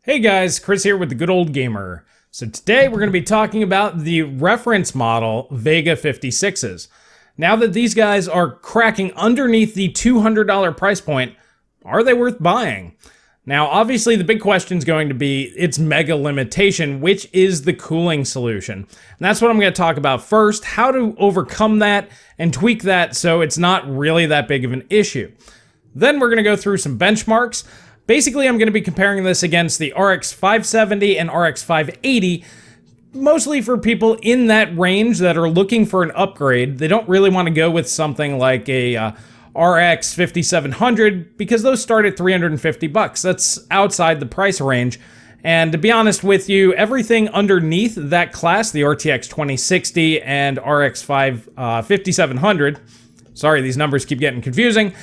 Hey guys, Chris here with theGoodOldGamer. So today we're going to be talking about the reference model Vega 56s. Now that these guys are cracking underneath the $200 price point, are they worth buying? Now obviously the big question is going to be its mega limitation, which is the cooling solution. And that's what I'm going to talk about first, how to overcome that and tweak that so it's not really that big of an issue. Then we're going to go through some benchmarks. Basically, I'm going to be comparing this against the RX 570 and RX 580, mostly for people in that range that are looking for an upgrade. They don't really want to go with something like a RX 5700 because those start at $350. That's outside the price range. And to be honest with you, everything underneath that class, the RTX 2060 and RX 5700, sorry, these numbers keep getting confusing,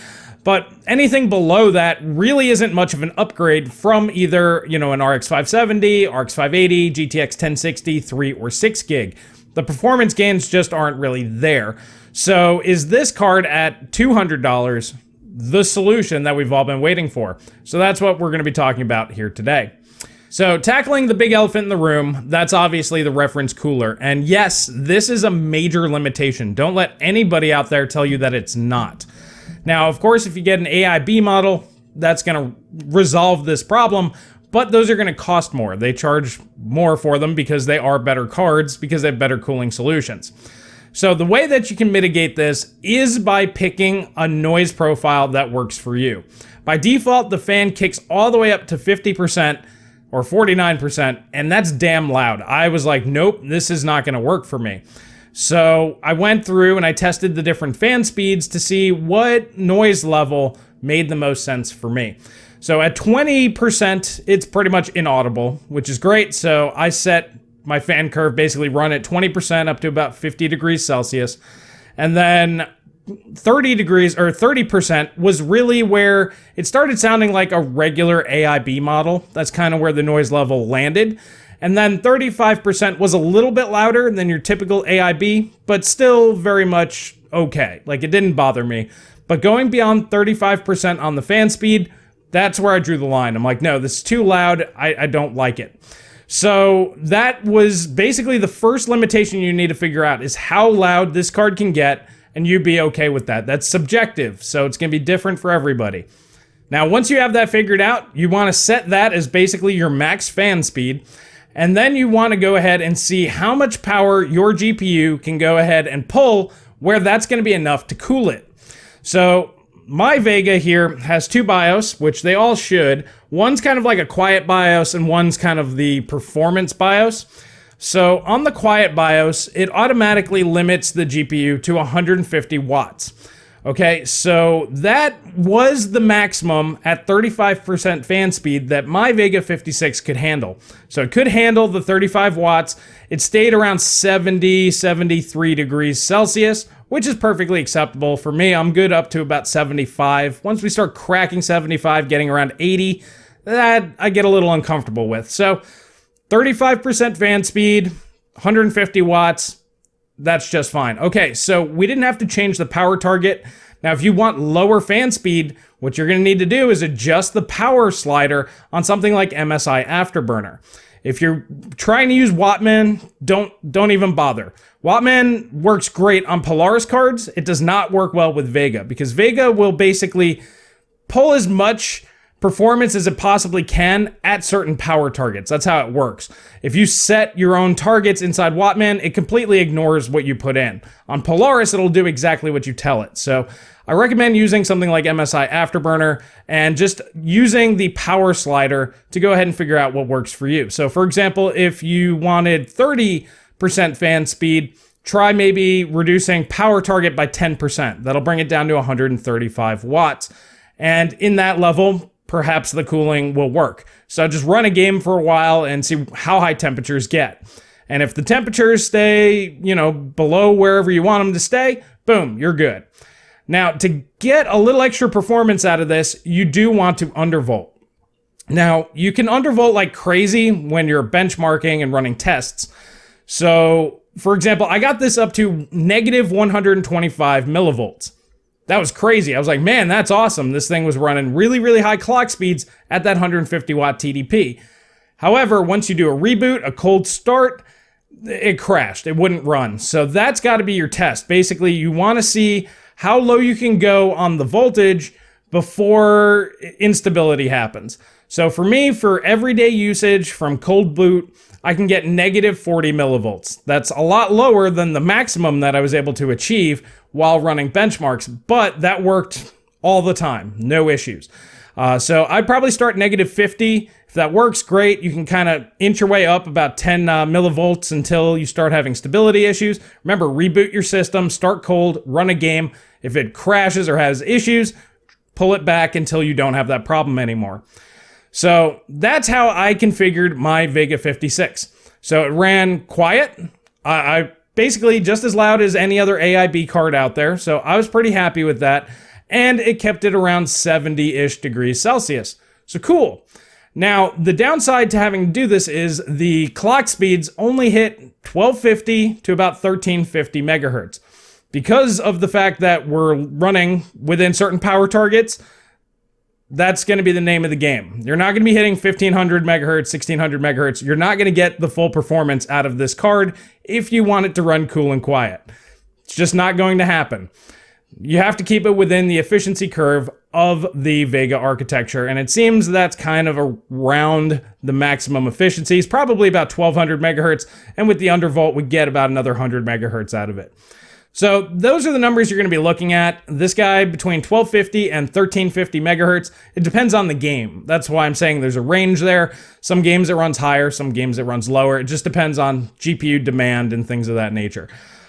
but anything below that really isn't much of an upgrade from either, an RX 570, RX 580, GTX 1060, 3 or 6 gig. The performance gains just aren't really there. So is this card at $200 the solution that we've all been waiting for? So that's what we're going to be talking about here today. So tackling the big elephant in the room, that's obviously the reference cooler. And yes, this is a major limitation. Don't let anybody out there tell you that it's not. Now, of course, if you get an AIB model, that's going to resolve this problem, but those are going to cost more. They charge more for them because they are better cards, because they have better cooling solutions. So the way that you can mitigate this is by picking a noise profile that works for you. By default, the fan kicks all the way up to 50% or 49%, and that's damn loud. I was like, nope, this is not going to work for me. So I went through and I tested the different fan speeds to see what noise level made the most sense for me. So at 20%, it's pretty much inaudible, which is great. So I set my fan curve, basically run at 20% up to about 50 degrees Celsius. And then 30 degrees or 30% was really where it started sounding like a regular AIB model. That's kind of where the noise level landed. And then 35% was a little bit louder than your typical AIB, but still very much okay. Like, it didn't bother me. But going beyond 35% on the fan speed, that's where I drew the line. I'm like, no, this is too loud. I don't like it. So that was basically the first limitation you need to figure out is how loud this card can get, and you be okay with that. That's subjective, so it's going to be different for everybody. Now, once you have that figured out, you want to set that as basically your max fan speed. And then you want to go ahead and see how much power your GPU can go ahead and pull where that's going to be enough to cool it. So my Vega here has two BIOS, which they all should. One's kind of like a quiet BIOS and one's kind of the performance BIOS. So on the quiet BIOS, it automatically limits the GPU to 150 watts. Okay, so that was the maximum at 35% fan speed that my Vega 56 could handle. So it could handle the 35 watts. It stayed around 70, 73 degrees Celsius, which is perfectly acceptable for me. I'm good up to about 75. Once we start cracking 75, getting around 80, that I get a little uncomfortable with. So 35% fan speed, 150 watts, that's just fine. Okay, so we didn't have to change the power target. Now, if you want lower fan speed, what you're going to need to do is adjust the power slider on something like MSI Afterburner. If you're trying to use Wattman, don't even bother. Wattman works great on Polaris cards. It does not work well with Vega because Vega will basically pull as much performance as it possibly can at certain power targets. That's how it works. If you set your own targets inside Wattman, it completely ignores what you put in. On Polaris, it'll do exactly what you tell it. So I recommend using something like MSI Afterburner and just using the power slider to go ahead and figure out what works for you. So for example, if you wanted 30% fan speed, try maybe reducing power target by 10%. That'll bring it down to 135 watts. And in that level, perhaps the cooling will work. So just run a game for a while and see how high temperatures get. And if the temperatures stay, below wherever you want them to stay, boom, you're good. Now, to get a little extra performance out of this, you do want to undervolt. Now, you can undervolt like crazy when you're benchmarking and running tests. So, for example, I got this up to negative 125 millivolts. That was crazy. I was like, man, that's awesome. This thing was running really, really high clock speeds at that 150 watt TDP. However, once you do a reboot, a cold start, it crashed. It wouldn't run. So that's got to be your test. Basically, you want to see how low you can go on the voltage before instability happens. So for me, for everyday usage from cold boot, I can get negative 40 millivolts. That's a lot lower than the maximum that I was able to achieve while running benchmarks, but that worked all the time, no issues. So I'd probably start negative 50. If that works, great. You can kind of inch your way up about 10 millivolts until you start having stability issues. Remember, reboot your system, start cold, run a game. If it crashes or has issues, pull it back until you don't have that problem anymore. So that's how I configured my Vega 56. So it ran quiet. I basically just as loud as any other AIB card out there. So I was pretty happy with that. And it kept it around 70-ish degrees Celsius. So cool. Now, the downside to having to do this is the clock speeds only hit 1250 to about 1350 megahertz. Because of the fact that we're running within certain power targets, that's going to be the name of the game. You're not going to be hitting 1500 megahertz, 1600 megahertz. You're not going to get the full performance out of this card if you want it to run cool and quiet. It's just not going to happen. You have to keep it within the efficiency curve of the Vega architecture, and it seems that's kind of around the maximum efficiencies, probably about 1200 megahertz, and with the undervolt, we get about another 100 megahertz out of it. So those are the numbers you're going to be looking at. This guy between 1250 and 1350 megahertz. It depends on the game. That's why I'm saying there's a range there. Some games it runs higher, some games it runs lower. It just depends on GPU demand and things of that nature.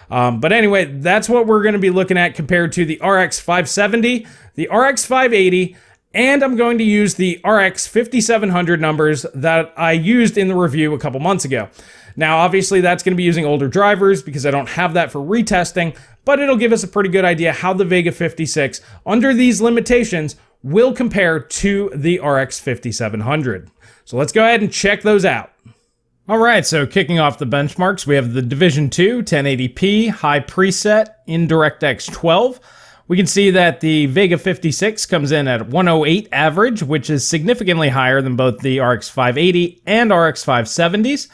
But anyway, that's what we're going to be looking at compared to the RX 570, the RX 580, and I'm going to use the RX 5700 numbers that I used in the review a couple months ago. Now, obviously, that's going to be using older drivers because I don't have that for retesting, but it'll give us a pretty good idea how the Vega 56, under these limitations, will compare to the RX 5700. So let's go ahead and check those out. All right, so kicking off the benchmarks, we have the Division 2 1080p high preset in DirectX 12. We can see that the Vega 56 comes in at 108 average, which is significantly higher than both the RX 580 and RX 570s.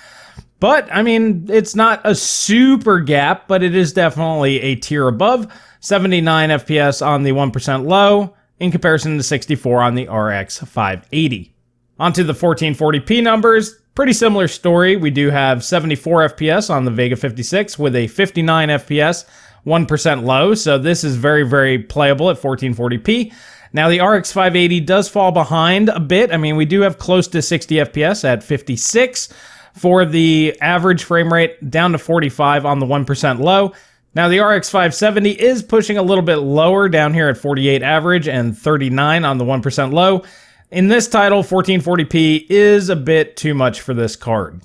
But, I mean, it's not a super gap, but it is definitely a tier above. 79 FPS on the 1% low in comparison to 64 on the RX 580. Onto the 1440p numbers. Pretty similar story. We do have 74 FPS on the Vega 56 with a 59 FPS, 1% low. So this is very, very playable at 1440p. Now the RX 580 does fall behind a bit. I mean, we do have close to 60 FPS at 56 for the average frame rate, down to 45 on the 1% low. Now the RX 570 is pushing a little bit lower down here at 48 average and 39 on the 1% low. In this title, 1440p is a bit too much for this card.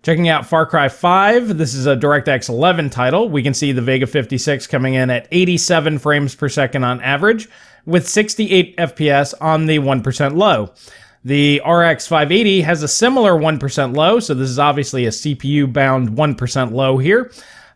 Checking out Far Cry 5, this is a DirectX 11 title. We can see the Vega 56 coming in at 87 frames per second on average, with 68 FPS on the 1% low. The RX 580 has a similar 1% low, so this is obviously a CPU-bound 1% low here,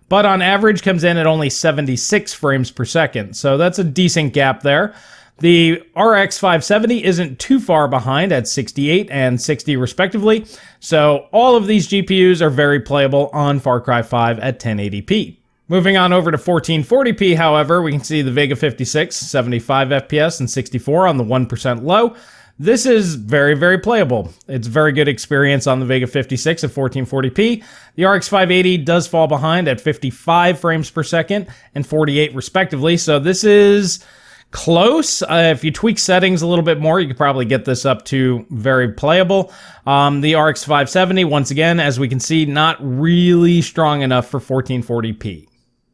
but on average comes in at only 76 frames per second, so that's a decent gap there. The RX 570 isn't too far behind at 68 and 60 respectively, so all of these GPUs are very playable on Far Cry 5 at 1080p. Moving on over to 1440p, however, we can see the Vega 56, 75 FPS and 64 on the 1% low. This is very, very playable. It's a very good experience on the Vega 56 at 1440p. The RX 580 does fall behind at 55 frames per second and 48 respectively, so this is close. If you tweak settings a little bit more, you could probably get this up to very playable. The RX 570, once again, as we can see, not really strong enough for 1440p.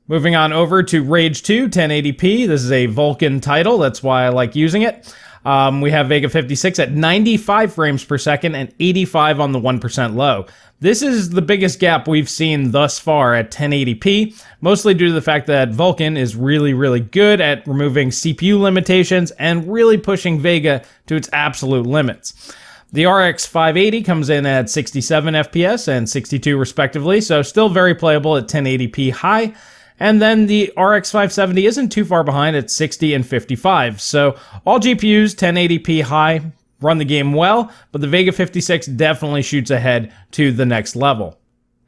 Moving on over to Rage 2 1080p. This is a Vulkan title. That's why I like using it. We have Vega 56 at 95 frames per second and 85 on the 1% low. This is the biggest gap we've seen thus far at 1080p, mostly due to the fact that Vulkan is really, really good at removing CPU limitations and really pushing Vega to its absolute limits. The RX 580 comes in at 67 FPS and 62 respectively, so still very playable at 1080p high. And then the RX 570 isn't too far behind at 60 and 55. So all GPUs 1080p high, run the game well, but the Vega 56 definitely shoots ahead to the next level.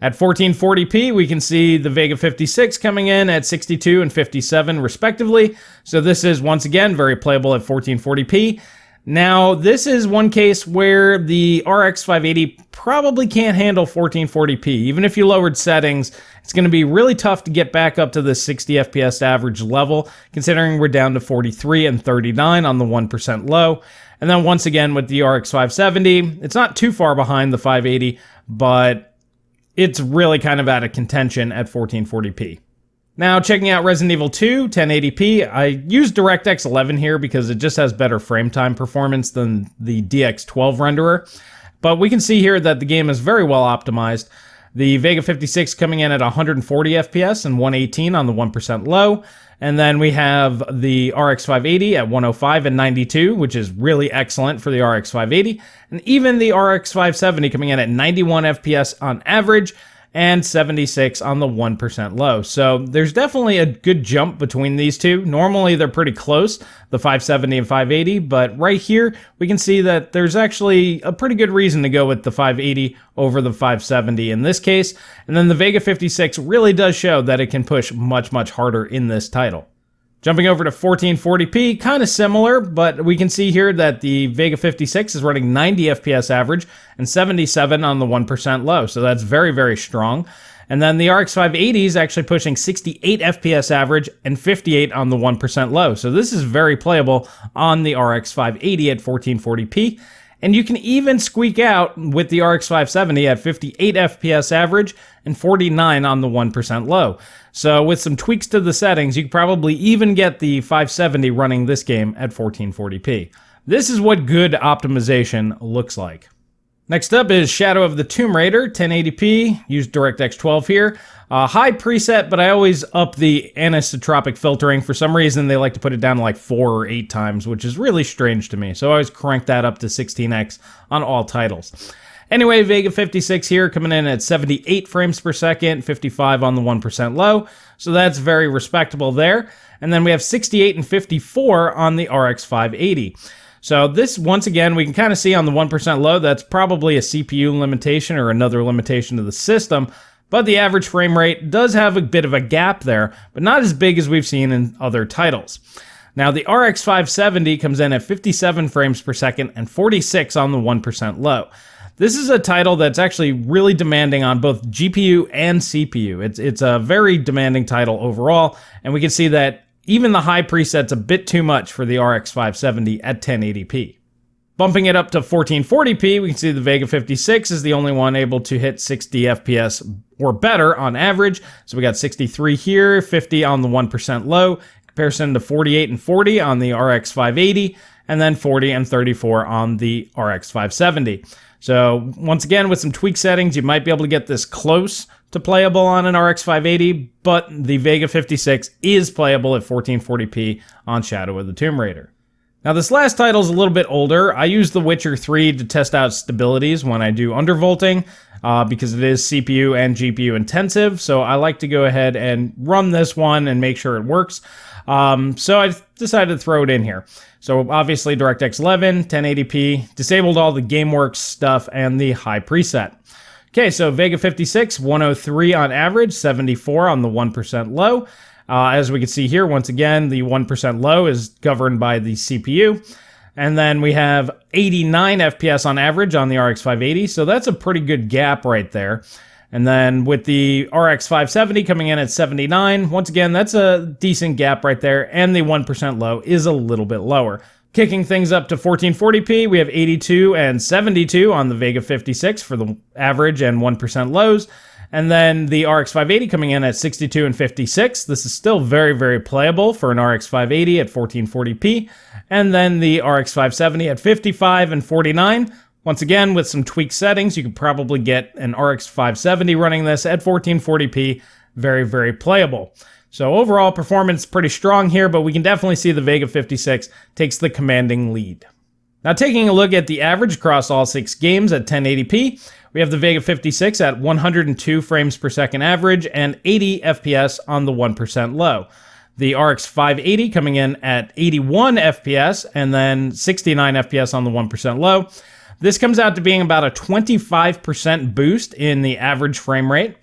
At 1440p, we can see the Vega 56 coming in at 62 and 57 respectively. So this is, once again, very playable at 1440p. Now, this is one case where the RX 580 probably can't handle 1440p. Even if you lowered settings, it's going to be really tough to get back up to the 60 FPS average level, considering we're down to 43 and 39 on the 1% low. And then once again with the RX 570, it's not too far behind the 580, but it's really kind of out of contention at 1440p. Now, checking out Resident Evil 2, 1080p, I use DirectX 11 here because it just has better frame time performance than the DX12 renderer. But we can see here that the game is very well optimized. The Vega 56 coming in at 140 FPS and 118 on the 1% low. And then we have the RX 580 at 105 and 92, which is really excellent for the RX 580. And even the RX 570 coming in at 91 FPS on average and 76 on the 1% low. So there's definitely a good jump between these two. Normally they're pretty close, the 570 and 580, but right here we can see that there's actually a pretty good reason to go with the 580 over the 570 in this case. And then the Vega 56 really does show that it can push much, much harder in this title. Jumping over to 1440p, kind of similar, but we can see here that the Vega 56 is running 90 FPS average and 77 on the 1% low, so that's very, very strong. And then the RX 580 is actually pushing 68 FPS average and 58 on the 1% low, so this is very playable on the RX 580 at 1440p. And you can even squeak out with the RX 570 at 58 FPS average and 49 on the 1% low. So with some tweaks to the settings, you could probably even get the 570 running this game at 1440p. This is what good optimization looks like. Next up is Shadow of the Tomb Raider, 1080p, use DirectX 12 here. High preset, but I always up the anisotropic filtering. For some reason, they like to put it down to like 4 or 8 times, which is really strange to me. So I always crank that up to 16x on all titles. Anyway, Vega 56 here coming in at 78 frames per second, 55 on the 1% low. So that's very respectable there. And then we have 68 and 54 on the RX 580. So this, once again, we can kind of see on the 1% low, that's probably a CPU limitation or another limitation to the system. But the average frame rate does have a bit of a gap there, but not as big as we've seen in other titles. Now, the RX 570 comes in at 57 frames per second and 46 on the 1% low. This is a title that's actually really demanding on both GPU and CPU. It's a very demanding title overall, and we can see that even the high preset's a bit too much for the RX 570 at 1080p. Bumping it up to 1440p, we can see the Vega 56 is the only one able to hit 60 FPS or better on average. So we got 63 here, 50 on the 1% low, comparison to 48 and 40 on the RX 580, and then 40 and 34 on the RX 570. So once again, with some tweak settings, you might be able to get this close to playable on an RX 580, but the Vega 56 is playable at 1440p on Shadow of the Tomb Raider. Now this last title is a little bit older. I use The Witcher 3 to test out stabilities when I do undervolting because it is CPU and GPU intensive, so I like to go ahead and run this one and make sure it works. So I decided to throw it in here. So obviously DirectX 11, 1080p, disabled all the GameWorks stuff and the high preset. Okay, so Vega 56, 103 on average, 74 on the 1% low. As we can see here, once again, the 1% low is governed by the CPU. And then we have 89 FPS on average on the RX 580, so that's a pretty good gap right there. And then with the RX 570 coming in at 79, once again, that's a decent gap right there, and the 1% low is a little bit lower. Kicking things up to 1440p, we have 82 and 72 on the Vega 56 for the average and 1% lows. And then the RX 580 coming in at 62 and 56. This is still very, very playable for an RX 580 at 1440p. And then the RX 570 at 55 and 49. Once again, with some tweaked settings, you could probably get an RX 570 running this at 1440p. Very, very playable. So overall performance pretty strong here, but we can definitely see the Vega 56 takes the commanding lead. Now taking a look at the average across all 6 games at 1080p, we have the Vega 56 at 102 frames per second average and 80 FPS on the 1% low. The RX 580 coming in at 81 FPS and then 69 FPS on the 1% low. This comes out to being about a 25% boost in the average frame rate.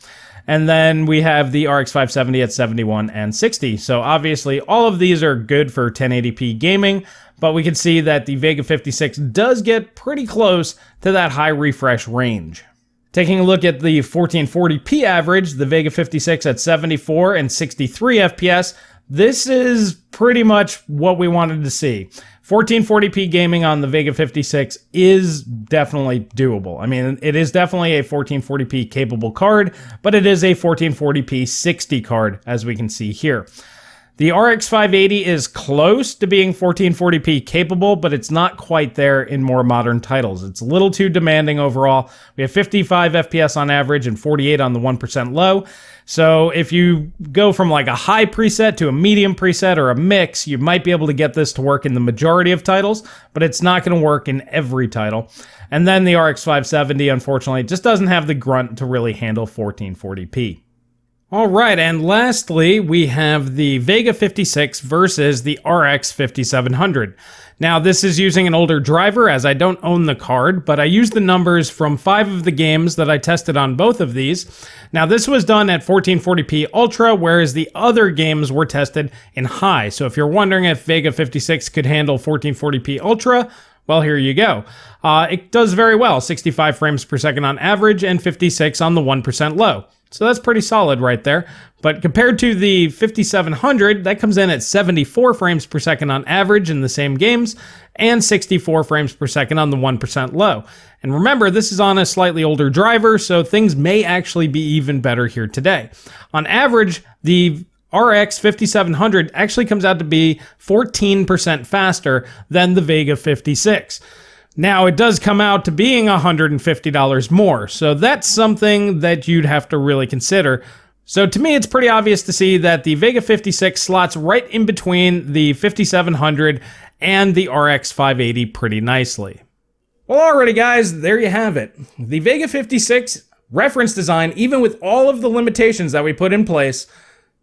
And then we have the RX 570 at 71 and 60. So obviously all of these are good for 1080p gaming, but we can see that the Vega 56 does get pretty close to that high refresh range. Taking a look at the 1440p average, the Vega 56 at 74 and 63 FPS, this is pretty much what we wanted to see. 1440p gaming on the Vega 56 is definitely doable. I mean, it is definitely a 1440p capable card, but it is a 1440p 60 card, as we can see here. The RX 580 is close to being 1440p capable, but it's not quite there in more modern titles. It's a little too demanding overall. We have 55 FPS on average and 48 on the 1% low. So if you go from like a high preset to a medium preset or a mix, you might be able to get this to work in the majority of titles, but it's not going to work in every title. And then the RX 570, unfortunately, just doesn't have the grunt to really handle 1440p. All right, and lastly, we have the Vega 56 versus the RX 5700. Now, this is using an older driver, as I don't own the card, but I used the numbers from 5 of the games that I tested on both of these. Now, this was done at 1440p Ultra, whereas the other games were tested in high. So if you're wondering if Vega 56 could handle 1440p Ultra, well, here you go. It does very well, 65 frames per second on average and 56 on the 1% low. So that's pretty solid right there. But compared to the 5700, that comes in at 74 frames per second on average in the same games and 64 frames per second on the 1% low. And remember, this is on a slightly older driver, so things may actually be even better here today. On average, the RX 5700 actually comes out to be 14% faster than the Vega 56. Now, it does come out to being $150 more, so that's something that you'd have to really consider. So to me, it's pretty obvious to see that the Vega 56 slots right in between the 5700 and the RX 580 pretty nicely. Well, alrighty guys, there you have it. The Vega 56 reference design, even with all of the limitations that we put in place,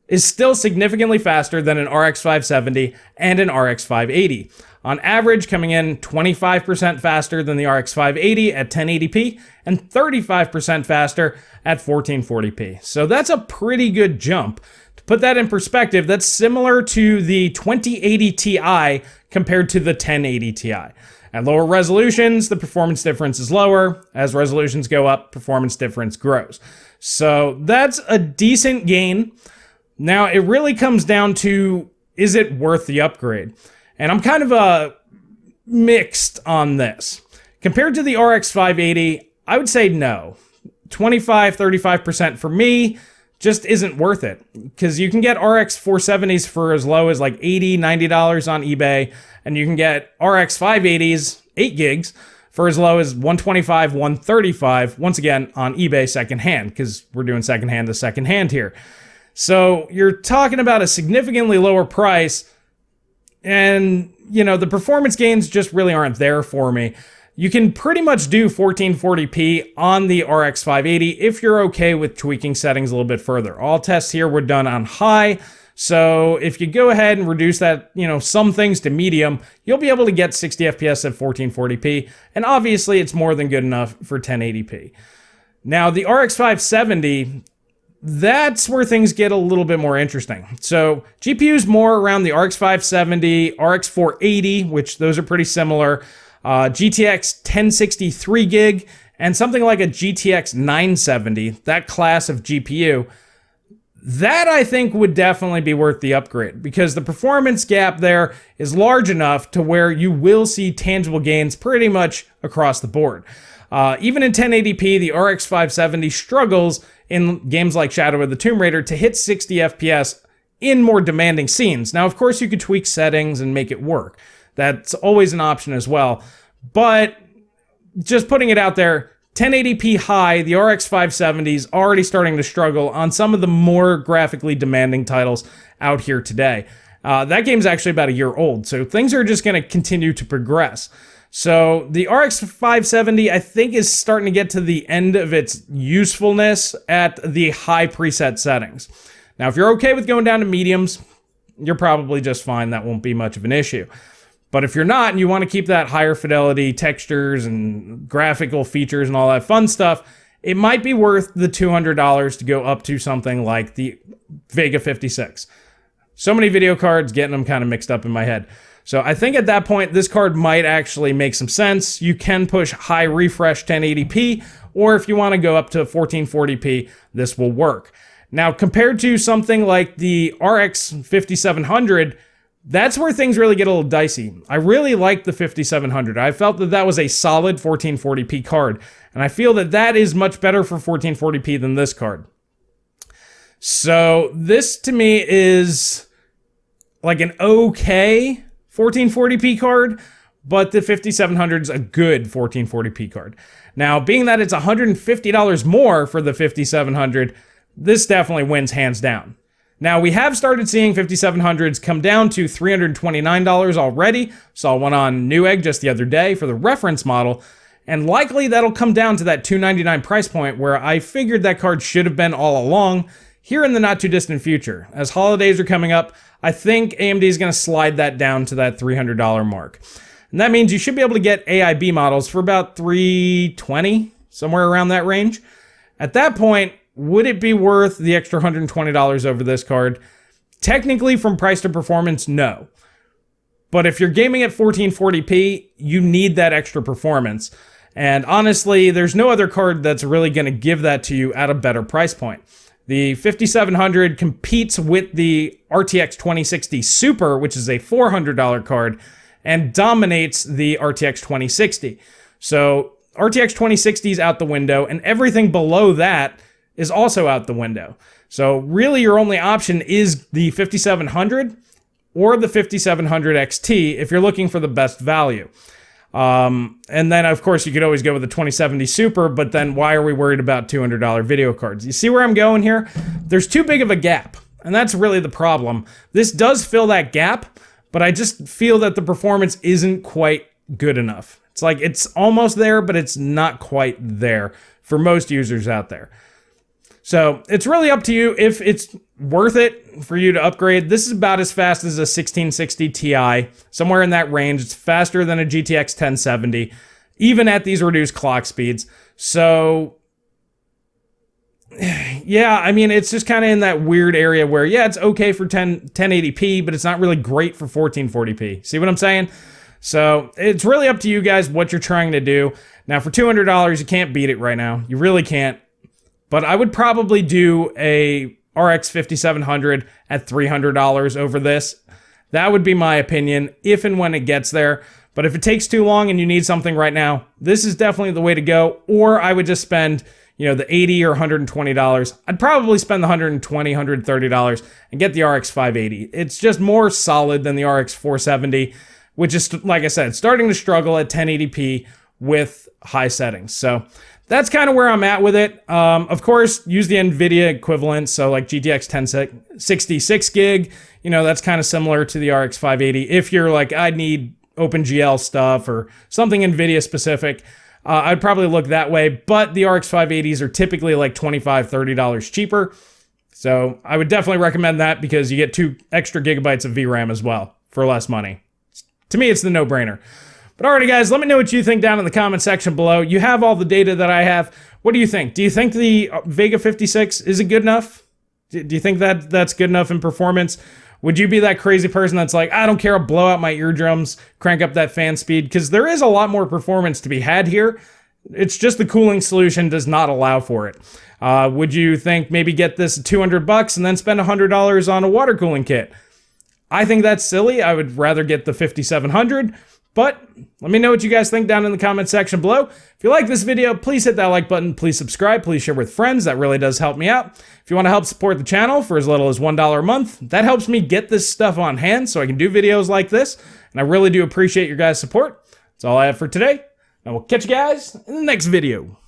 is still significantly faster than an RX 570 and an RX 580. On average, coming in 25% faster than the RX 580 at 1080p and 35% faster at 1440p. So that's a pretty good jump. To put that in perspective, that's similar to the 2080 Ti compared to the 1080 Ti. At lower resolutions, the performance difference is lower. As resolutions go up, performance difference grows. So that's a decent gain. Now, it really comes down to, is it worth the upgrade? And I'm kind of mixed on this. Compared to the RX 580, I would say no. 25-35% for me just isn't worth it. Because you can get RX 470s for as low as like $80, $90 on eBay. And you can get RX 580s, 8 gigs, for as low as $125, $135, once again, on eBay secondhand. Because we're doing secondhand to secondhand here. So you're talking about a significantly lower price, and, you know, the performance gains just really aren't there for me. You can pretty much do 1440p on the RX 580 if you're okay with tweaking settings a little bit further. All tests here were done on high, so if you go ahead and reduce that, you know, some things to medium, you'll be able to get 60 FPS at 1440p, and obviously it's more than good enough for 1080p. Now, the RX 570... that's where things get a little bit more interesting. So GPUs more around the RX 570, RX 480, which those are pretty similar, GTX 1063 gig, and something like a GTX 970, that class of GPU. That I think would definitely be worth the upgrade because the performance gap there is large enough to where you will see tangible gains pretty much across the board. Even in 1080p, the RX 570 struggles in games like Shadow of the Tomb Raider to hit 60 FPS in more demanding scenes. Now, of course, you could tweak settings and make it work. That's always an option as well. But just putting it out there, 1080p high, the RX 570 is already starting to struggle on some of the more graphically demanding titles out here today. That game's actually about a year old, so things are just going to continue to progress. So the RX 570, I think, is starting to get to the end of its usefulness at the high preset settings. Now, if you're okay with going down to mediums, you're probably just fine. That won't be much of an issue. But if you're not, and you want to keep that higher fidelity textures and graphical features and all that fun stuff, it might be worth the $200 to go up to something like the Vega 56. So many video cards, getting them kind of mixed up in my head. So I think at that point, this card might actually make some sense. You can push high refresh 1080p, or if you want to go up to 1440p, this will work. Now, compared to something like the RX 5700, that's where things really get a little dicey. I really like the 5700. I felt that that was a solid 1440p card, and I feel that that is much better for 1440p than this card. So this to me is like an okay 1440p card, but the 5700 is a good 1440p card. Now, being that it's $150 more for the 5700, this definitely wins hands down. Now, we have started seeing 5700s come down to $329 already. Saw one on Newegg just the other day for the reference model, and likely that'll come down to that $299 price point where I figured that card should have been all along here in the not too distant future. As holidays are coming up, I think AMD is going to slide that down to that $300 mark. And that means you should be able to get AIB models for about $320, somewhere around that range. At that point, would it be worth the extra $120 over this card? Technically, from price to performance, no. But if you're gaming at 1440p, you need that extra performance. And honestly, there's no other card that's really going to give that to you at a better price point. The 5700 competes with the RTX 2060 Super, which is a $400 card, and dominates the RTX 2060. So RTX 2060 is out the window, and everything below that is also out the window. So really your only option is the 5700 or the 5700 XT if you're looking for the best value. And then of course you could always go with the 2070 Super, but then why are we worried about $200 video cards? You see where I'm going here? There's too big of a gap, and that's really the problem. This does fill that gap, but I just feel that the performance isn't quite good enough. It's like it's almost there, but it's not quite there for most users out there. So it's really up to you if it's worth it for you to upgrade. This is about as fast as a 1660 Ti, somewhere in that range. It's faster than a GTX 1070, even at these reduced clock speeds. So yeah, I mean, it's just kind of in that weird area where, yeah, it's okay for 1080p, but it's not really great for 1440p. See what I'm saying? So it's really up to you guys what you're trying to do. Now, for $200, you can't beat it right now. You really can't. But I would probably do a RX 5700 at $300 over this. That would be my opinion if and when it gets there. But if it takes too long and you need something right now, this is definitely the way to go. Or I would just spend, you know, the $80 or $120. I'd probably spend the $120, $130 and get the RX 580. It's just more solid than the RX 470, which is, like I said, starting to struggle at 1080p with high settings. So that's kind of where I'm at with it. Of course, use the NVIDIA equivalent. So like GTX 1060 6 gig, you know, that's kind of similar to the RX 580. If you're like, I need OpenGL stuff or something NVIDIA specific, I'd probably look that way. But the RX 580s are typically like $25, $30 cheaper. So I would definitely recommend that because you get 2 extra gigabytes of VRAM as well for less money. To me, it's the no-brainer. But alrighty guys, let me know what you think down in the comment section below. You have all the data that I have. What do you think? Do you think the Vega 56 is it good enough? Do you think that that's good enough in performance? Would you be that crazy person that's like, I don't care, I'll blow out my eardrums, crank up that fan speed? Because there is a lot more performance to be had here. It's just the cooling solution does not allow for it. Would you think maybe get this $200 and then spend $100 on a water cooling kit? I think that's silly. I would rather get the 5700. But let me know what you guys think down in the comment section below. If you like this video, please hit that like button. Please subscribe. Please share with friends. That really does help me out. If you want to help support the channel for as little as $1 a month, that helps me get this stuff on hand so I can do videos like this. And I really do appreciate your guys' support. That's all I have for today. And we'll catch you guys in the next video.